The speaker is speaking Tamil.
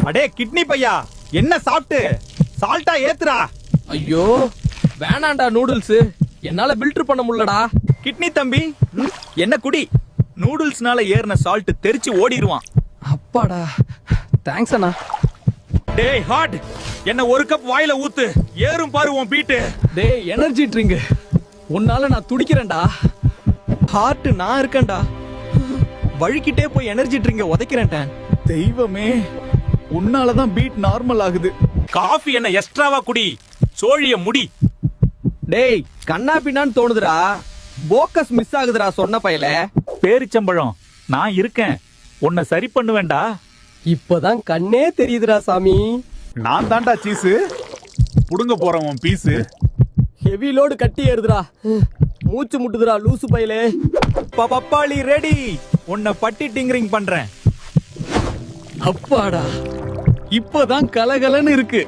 அடே கிட்னி பையா, என்ன சாப்பிட்டு சால்ட்டா ஏத்துறா. ஐயோ வேணாண்டா நூடுல்ஸ், என்னால பில்டர் பண்ண முடியலடா. கிட்னி தம்பி, என்ன குடி. நூடுல்ஸ்னால ஏறின சால்ட் தெரிச்சு ஓடிடுவான். அப்பாடா, தேங்க்ஸ் அண்ணா. டேய் ஹாட், என்ன ஒரு கப் வாயில ஊத்து, ஏறும் பாரு உன் பீட்டு. டேய் எனர்ஜி ட்ரிங்க், உன்னால நான் துடிக்கிறேன்டா. ஹார்ட் நான் இருக்கேன்டா. வழுக்கிட்டே போய் எனர்ஜி ட்ரிங்க உதைக்கிறேன். தெய்வமே, உன்னாலதான் பீட் நார்மல் ஆகுது. காஃபி என்ன எக்ஸ்ட்ராவா குடி, சோழிய முடி. டேய் கண்ணா பின்னான்னு தோணுதுடா, போக்கஸ் மிஸ் ஆகுதுடா சொன்ன பையல. பேரிச்சம்பழம் நான் இருக்கேன், உன்னை சரி பண்ணுவேன்டா. இப்பதான் கண்ணே தெரியுதுடா சாமி. நான் தான்டா சீஸு, புடுங்க போறேன் உன் பீஸு. ஹெவி லோடு கட்டி ஏறுதுடா, மூச்சு முட்டுதுடா லூசு பையலே. பப்பாளி ரெடி, உன்னை பட்டி டிங்கரிங் பண்றேன். அப்பாடா, இப்பதான் கலகலன்னு இருக்கு.